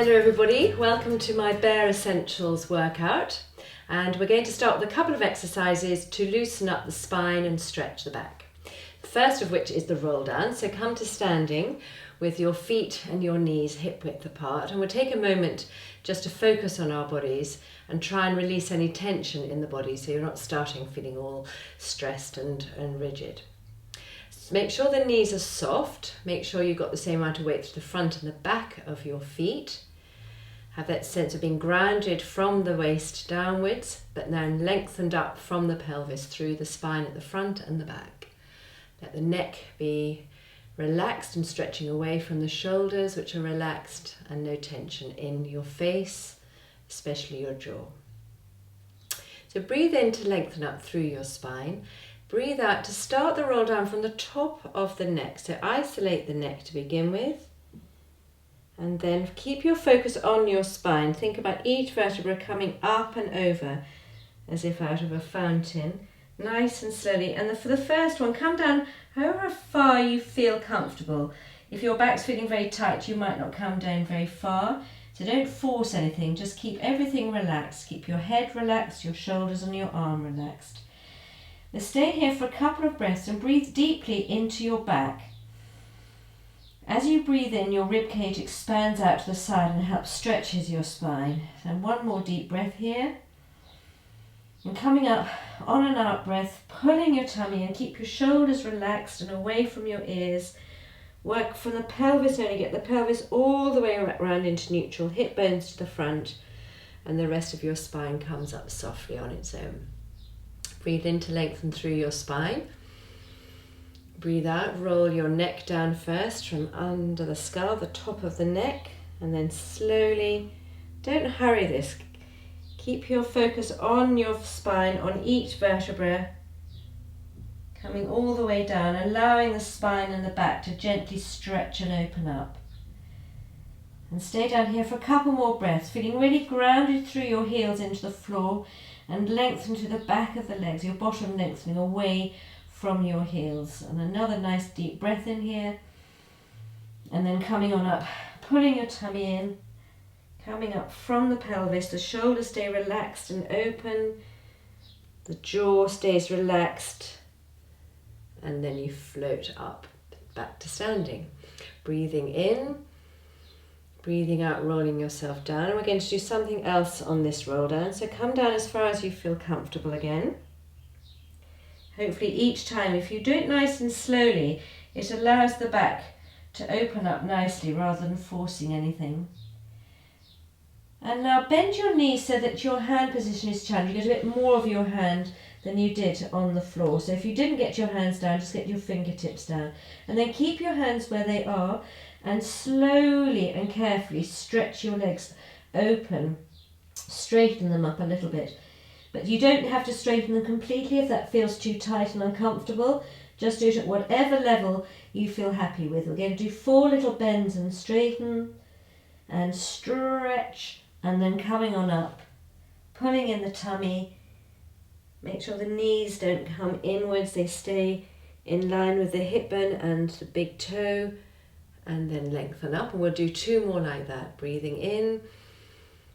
Hello everybody, welcome to my Bare Essentials workout, and we're going to start with a couple of exercises to loosen up the spine and stretch the back. The first of which is the roll down, so come to standing with your feet and your knees hip width apart, and we'll take a moment just to focus on our bodies and try and release any tension in the body so you're not starting feeling all stressed and rigid. Make sure the knees are soft, make sure you've got the same amount of weight to the front and the back of your feet. Have that sense of being grounded from the waist downwards, but then lengthened up from the pelvis through the spine at the front and the back. Let the neck be relaxed and stretching away from the shoulders, which are relaxed, and no tension in your face, especially your jaw. So breathe in to lengthen up through your spine. Breathe out to start the roll down from the top of the neck. So isolate the neck to begin with. And then keep your focus on your spine. Think about each vertebra coming up and over as if out of a fountain. Nice and slowly. And for the first one, come down however far you feel comfortable. If your back's feeling very tight, you might not come down very far. So don't force anything. Just keep everything relaxed. Keep your head relaxed, your shoulders and your arm relaxed. Now stay here for a couple of breaths and breathe deeply into your back. As you breathe in, your rib cage expands out to the side and helps stretches your spine. And one more deep breath here. And coming up, on and out breath, pulling your tummy in. Keep your shoulders relaxed and away from your ears. Work from the pelvis only. Get the pelvis all the way around into neutral. Hip bones to the front. And the rest of your spine comes up softly on its own. Breathe in to lengthen through your spine. Breathe out, roll your neck down first from under the skull, the top of the neck, and then slowly, don't hurry this, keep your focus on your spine, on each vertebra, coming all the way down, allowing the spine and the back to gently stretch and open up. And stay down here for a couple more breaths, feeling really grounded through your heels into the floor, and lengthen to the back of the legs, your bottom lengthening away from your heels. And another nice deep breath in here. And then coming on up, pulling your tummy in, coming up from the pelvis. The shoulders stay relaxed and open. The jaw stays relaxed. And then you float up, back to standing. Breathing in. Breathing out, rolling yourself down. And we're going to do something else on this roll down. So come down as far as you feel comfortable again. Hopefully each time, if you do it nice and slowly, it allows the back to open up nicely rather than forcing anything. And now bend your knees so that your hand position is changed. You get a bit more of your hand than you did on the floor. So if you didn't get your hands down, just get your fingertips down. And then keep your hands where they are. And slowly and carefully stretch your legs open, straighten them up a little bit. But you don't have to straighten them completely if that feels too tight and uncomfortable. Just do it at whatever level you feel happy with. We're going to do 4 little bends and straighten and stretch, and then coming on up, pulling in the tummy. Make sure the knees don't come inwards, they stay in line with the hip bone and the big toe. And then lengthen up, and we'll do 2 more like that. Breathing in,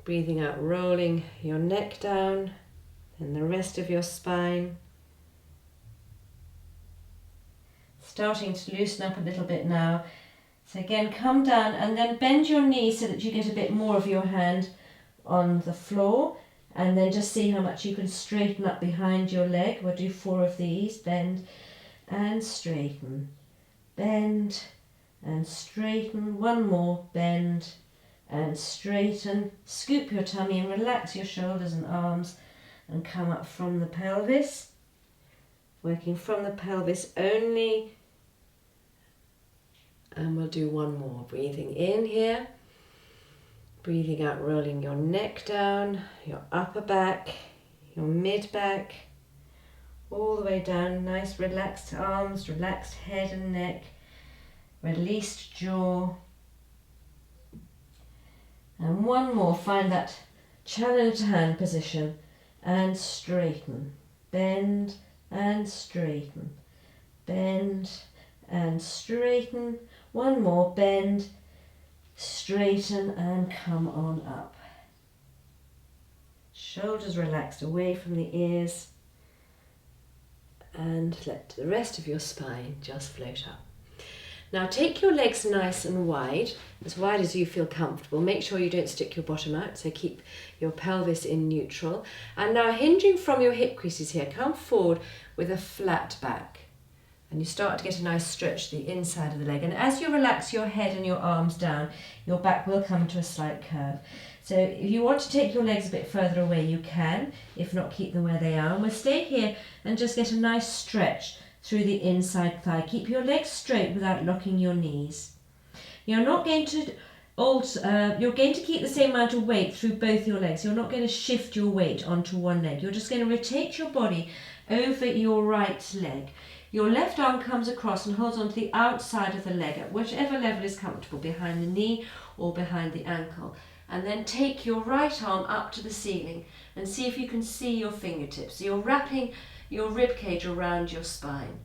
breathing out, rolling your neck down, and the rest of your spine. Starting to loosen up a little bit now. So again, come down and then bend your knees so that you get a bit more of your hand on the floor, and then just see how much you can straighten up behind your leg. We'll do 4 of these. Bend and straighten, bend and straighten. 1 more, bend and straighten. Scoop your tummy and relax your shoulders and arms and come up from the pelvis. Working from the pelvis only. And we'll do 1 more. Breathing in here. Breathing out, rolling your neck down, your upper back, your mid back, all the way down. Nice relaxed arms, relaxed head and neck. Released jaw. And 1 more, find that challenged hand position and straighten. Bend and straighten. Bend and straighten. 1 more, bend Straighten and come on up. Shoulders relaxed away from the ears, and let the rest of your spine just float up. Now take your legs nice and wide as you feel comfortable. Make sure you don't stick your bottom out, so keep your pelvis in neutral. And now hinging from your hip creases here, come forward with a flat back. And you start to get a nice stretch to the inside of the leg. And as you relax your head and your arms down, your back will come to a slight curve. So if you want to take your legs a bit further away, you can. If not, keep them where they are. And we'll stay here and just get a nice stretch through the inside thigh. Keep your legs straight without locking your knees. You're not going to you're going to keep the same amount of weight through both your legs. You're not going to shift your weight onto one leg. You're just going to rotate your body over your right leg. Your left arm comes across and holds onto the outside of the leg at whichever level is comfortable, behind the knee or behind the ankle. And then take your right arm up to the ceiling and see if you can see your fingertips. So you're wrapping your rib cage around your spine.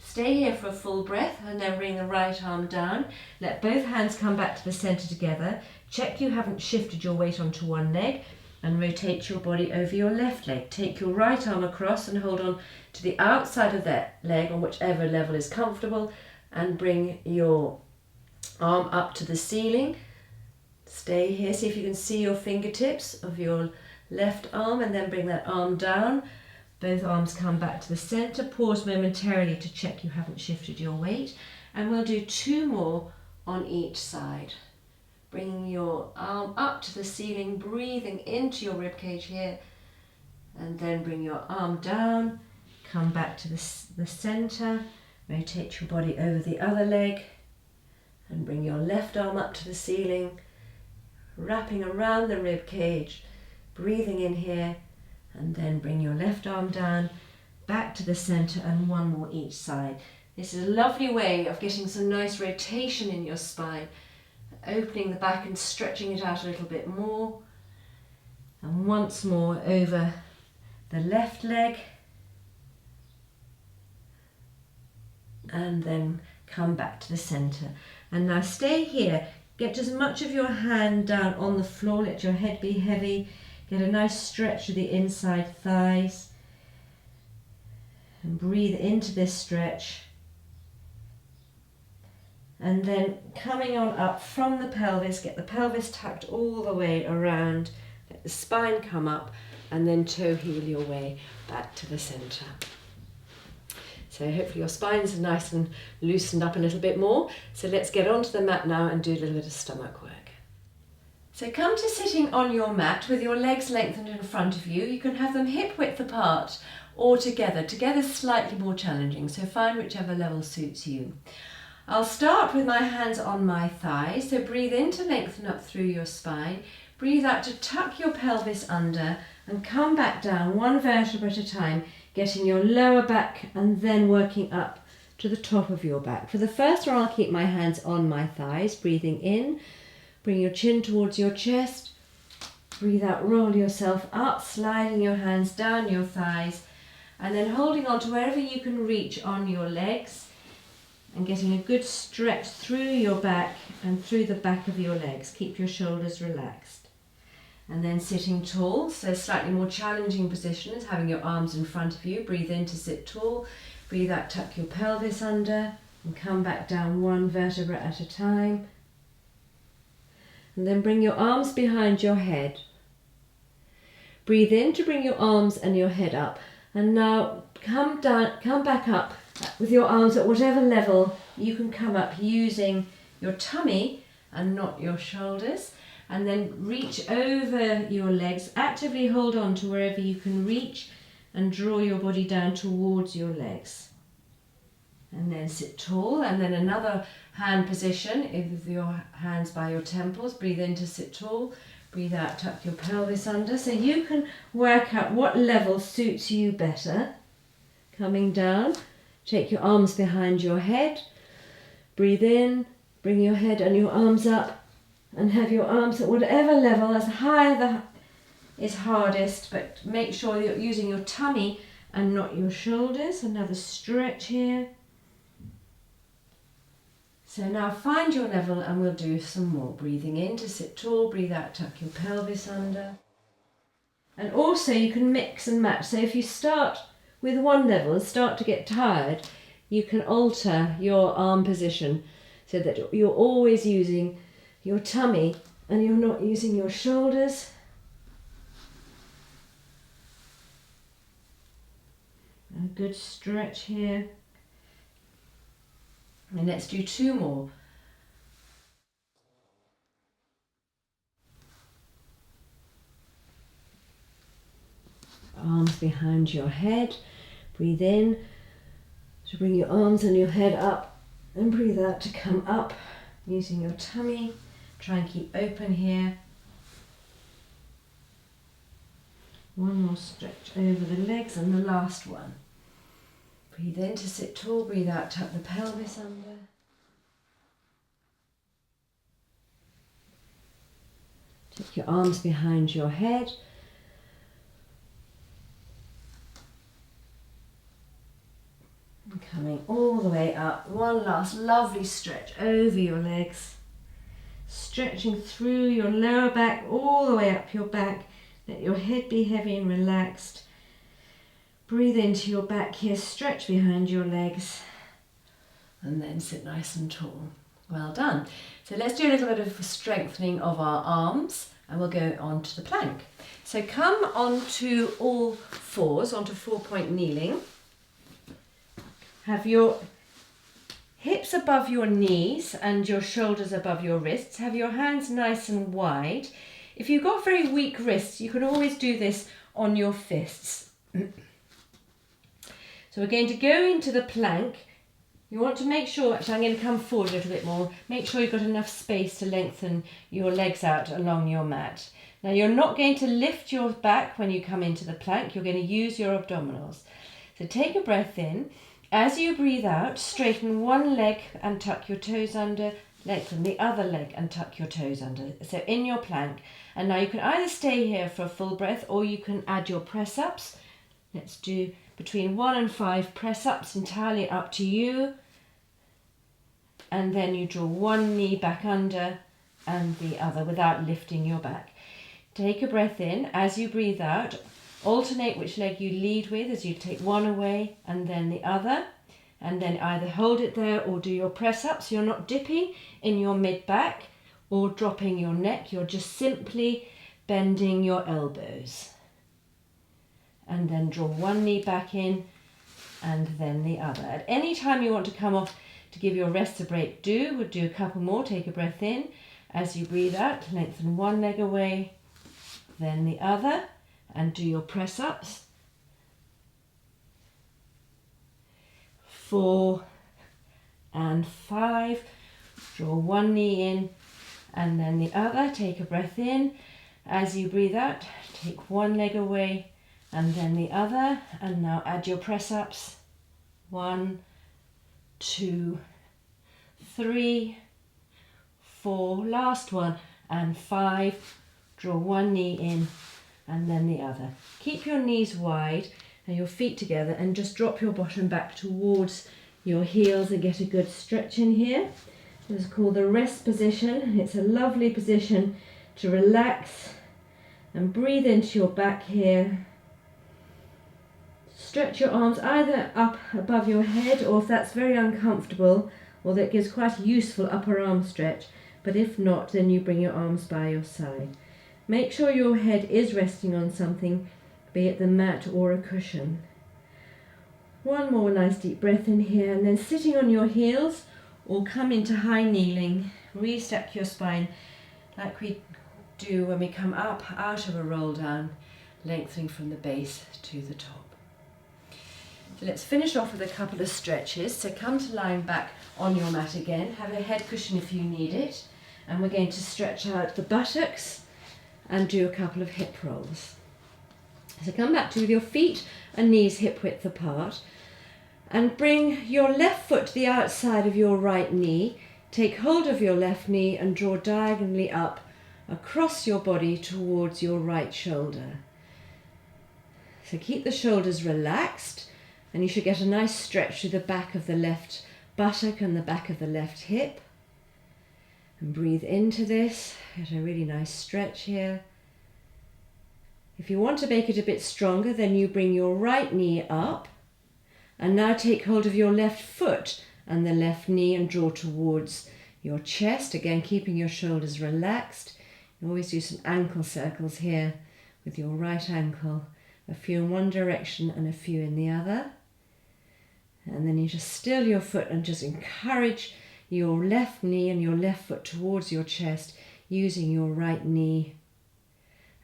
Stay here for a full breath and then bring the right arm down. Let both hands come back to the center together. Check you haven't shifted your weight onto one leg and rotate your body over your left leg. Take your right arm across and hold on to the outside of that leg on whichever level is comfortable and bring your arm up to the ceiling. Stay here, see if you can see your fingertips of your left arm and then bring that arm down. Both arms come back to the center. Pause momentarily to check you haven't shifted your weight. And we'll do 2 more on each side. Bringing your arm up to the ceiling, breathing into your ribcage here. And then bring your arm down, come back to the center. Rotate your body over the other leg. And bring your left arm up to the ceiling. Wrapping around the rib cage, breathing in here, and then bring your left arm down, back to the center, and 1 more each side. This is a lovely way of getting some nice rotation in your spine, opening the back and stretching it out a little bit more. And once more over the left leg, and then come back to the center. And now stay here. Get as much of your hand down on the floor, let your head be heavy. Get a nice stretch to the inside thighs. And breathe into this stretch. And then coming on up from the pelvis, get the pelvis tucked all the way around. Let the spine come up and then toe heel your way back to the center. So hopefully your spines are nice and loosened up a little bit more. So let's get onto the mat now and do a little bit of stomach work. So come to sitting on your mat with your legs lengthened in front of you. You can have them hip width apart or together. Together is slightly more challenging, so find whichever level suits you. I'll start with my hands on my thighs. So breathe in to lengthen up through your spine. Breathe out to tuck your pelvis under and come back down 1 vertebra at a time, getting your lower back and then working up to the top of your back. For the first one, I'll keep my hands on my thighs, breathing in, bring your chin towards your chest, breathe out, roll yourself up, sliding your hands down your thighs, and then holding on to wherever you can reach on your legs, and getting a good stretch through your back and through the back of your legs. Keep your shoulders relaxed. And then sitting tall, so slightly more challenging position is having your arms in front of you. Breathe in to sit tall, breathe out, tuck your pelvis under, and come back down 1 vertebra at a time. And then bring your arms behind your head. Breathe in to bring your arms and your head up. And now come back up with your arms at whatever level you can come up, using your tummy and not your shoulders. And then reach over your legs, actively hold on to wherever you can reach and draw your body down towards your legs. And then sit tall, and then another hand position with your hands by your temples. Breathe in to sit tall, breathe out, tuck your pelvis under. So you can work out what level suits you better. Coming down, take your arms behind your head, breathe in, bring your head and your arms up, and have your arms at whatever level, as high is hardest, but make sure you're using your tummy and not your shoulders. Another stretch here. So now find your level and we'll do some more. Breathing in to sit tall, breathe out, tuck your pelvis under. And also you can mix and match. So if you start with one level and start to get tired, you can alter your arm position so that you're always using your tummy and you're not using your shoulders. A good stretch here. And let's do 2 more. Arms behind your head. Breathe in to bring your arms and your head up, and breathe out to come up using your tummy. Try and keep open here. One more stretch over the legs and the last one. Breathe in to sit tall, breathe out, tuck the pelvis under. Take your arms behind your head. And coming all the way up. One last lovely stretch over your legs. Stretching through your lower back all the way up your back. Let your head be heavy and relaxed. Breathe into your back here, stretch behind your legs, and then sit nice and tall. Well done. So let's do a little bit of strengthening of our arms, and we'll go on to the plank. So come onto all fours, onto 4-point kneeling. Have your hips above your knees and your shoulders above your wrists. Have your hands nice and wide. If you've got very weak wrists, you can always do this on your fists. So we're going to go into the plank. You want to make sure, actually I'm going to come forward a little bit more, make sure you've got enough space to lengthen your legs out along your mat. Now you're not going to lift your back when you come into the plank, you're going to use your abdominals. So take a breath in. As you breathe out, straighten one leg and tuck your toes under, lengthen the other leg and tuck your toes under. So in your plank. And now you can either stay here for a full breath or you can add your press-ups. Let's do between 1 and 5 press-ups, entirely up to you. And then you draw one knee back under and the other without lifting your back. Take a breath in. As you breathe out, alternate which leg you lead with as you take one away and then the other. And then either hold it there or do your press-ups. You're not dipping in your mid-back or dropping your neck. You're just simply bending your elbows. And then draw one knee back in and then the other. At any time you want to come off to give your rest a break, we'll do a couple more. Take a breath in. As you breathe out, lengthen one leg away, then the other, and do your press-ups. 4 and 5. Draw one knee in and then the other. Take a breath in. As you breathe out, take one leg away and then the other. And now add your press-ups. 1, 2, 3, 4, last one, and 5. Draw one knee in and then the other. Keep your knees wide and your feet together and just drop your bottom back towards your heels and get a good stretch in here. This is called the rest position. It's a lovely position to relax and breathe into your back here. Stretch your arms either up above your head, or if that's very uncomfortable, or that gives quite a useful upper arm stretch, but if not, then you bring your arms by your side. Make sure your head is resting on something, be it the mat or a cushion. One more nice deep breath in here, and then sitting on your heels or come into high kneeling. Restack your spine like we do when we come up out of a roll down, lengthening from the base to the top. So let's finish off with a couple of stretches. So come to lying back on your mat again. Have a head cushion if you need it. And we're going to stretch out the buttocks and do a couple of hip rolls. So come back to with your feet and knees hip width apart and bring your left foot to the outside of your right knee. Take hold of your left knee and draw diagonally up across your body towards your right shoulder. So keep the shoulders relaxed and you should get a nice stretch to the back of the left buttock and the back of the left hip. And breathe into this. Get a really nice stretch here. If you want to make it a bit stronger, then you bring your right knee up and now take hold of your left foot and the left knee and draw towards your chest. Again, keeping your shoulders relaxed. You always do some ankle circles here with your right ankle. A few in one direction and a few in the other. And then you just still your foot and just encourage your left knee and your left foot towards your chest using your right knee.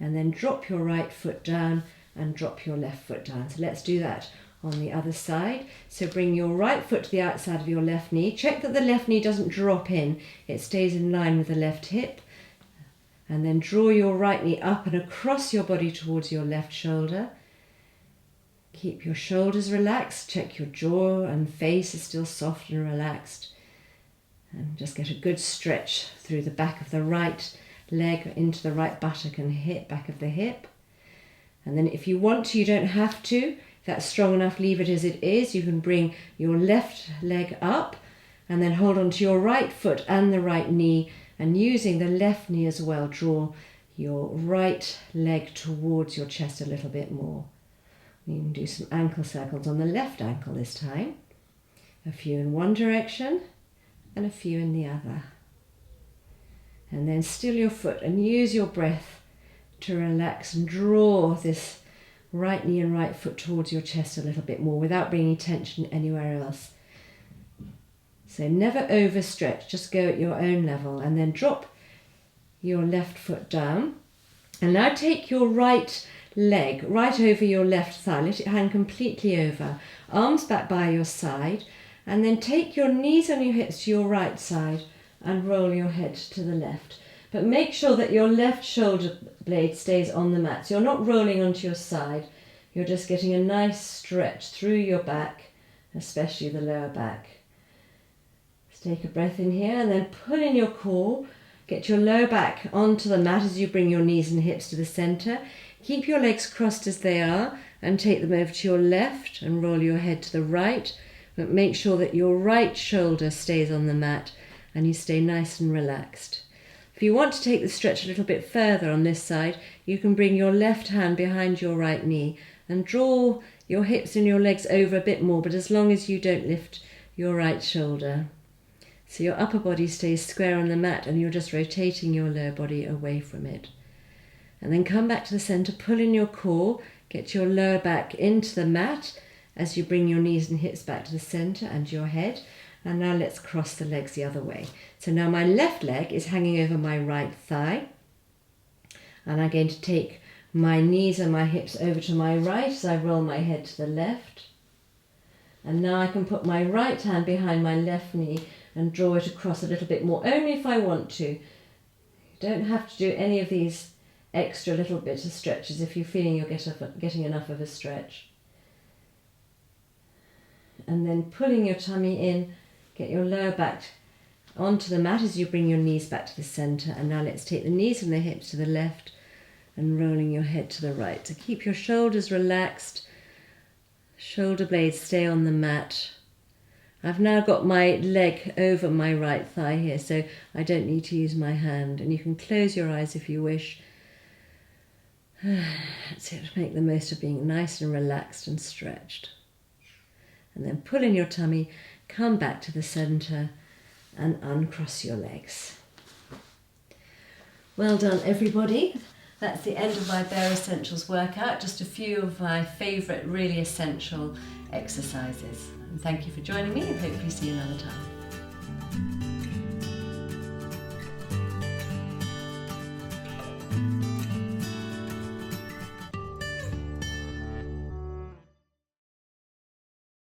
And then drop your right foot down and drop your left foot down. So let's do that on the other side. So bring your right foot to the outside of your left knee. Check that the left knee doesn't drop in. It stays in line with the left hip. And then draw your right knee up and across your body towards your left shoulder. Keep your shoulders relaxed. Check your jaw and face is still soft and relaxed. And just get a good stretch through the back of the right leg into the right buttock and hip, back of the hip. And then if you want to, you don't have to. If that's strong enough, leave it as it is. You can bring your left leg up and then hold on to your right foot and the right knee, and using the left knee as well, draw your right leg towards your chest a little bit more. You can do some ankle circles on the left ankle this time. A few in one direction and a few in the other. And then still your foot and use your breath to relax and draw this right knee and right foot towards your chest a little bit more without bringing tension anywhere else. So never overstretch, just go at your own level, and then drop your left foot down. And now take your right leg right over your left thigh, let it hang completely over, arms back by your side, and then take your knees on your hips to your right side and roll your head to the left. But make sure that your left shoulder blade stays on the mat. So you're not rolling onto your side, you're just getting a nice stretch through your back, especially the lower back. Take a breath in here and then pull in your core. Get your lower back onto the mat as you bring your knees and hips to the center. Keep your legs crossed as they are and take them over to your left and roll your head to the right. But make sure that your right shoulder stays on the mat and you stay nice and relaxed. If you want to take the stretch a little bit further on this side, you can bring your left hand behind your right knee and draw your hips and your legs over a bit more, but as long as you don't lift your right shoulder. So your upper body stays square on the mat and you're just rotating your lower body away from it. And then come back to the center, pull in your core, get your lower back into the mat as you bring your knees and hips back to the center and your head. And now let's cross the legs the other way. So now my left leg is hanging over my right thigh. And I'm going to take my knees and my hips over to my right as I roll my head to the left. And now I can put my right hand behind my left knee and draw it across a little bit more, only if I want to. You don't have to do any of these extra little bits of stretches if you're feeling you're getting enough of a stretch. And then pulling your tummy in, get your lower back onto the mat as you bring your knees back to the center. And now let's take the knees and the hips to the left and rolling your head to the right. So keep your shoulders relaxed, shoulder blades stay on the mat. I've now got my leg over my right thigh here, so I don't need to use my hand. And you can close your eyes if you wish. That's it, make the most of being nice and relaxed and stretched. And then pull in your tummy, come back to the center and uncross your legs. Well done, everybody. That's the end of my Bare Essentials workout. Just a few of my favourite, really essential exercises. And thank you for joining me, and hopefully see you another time.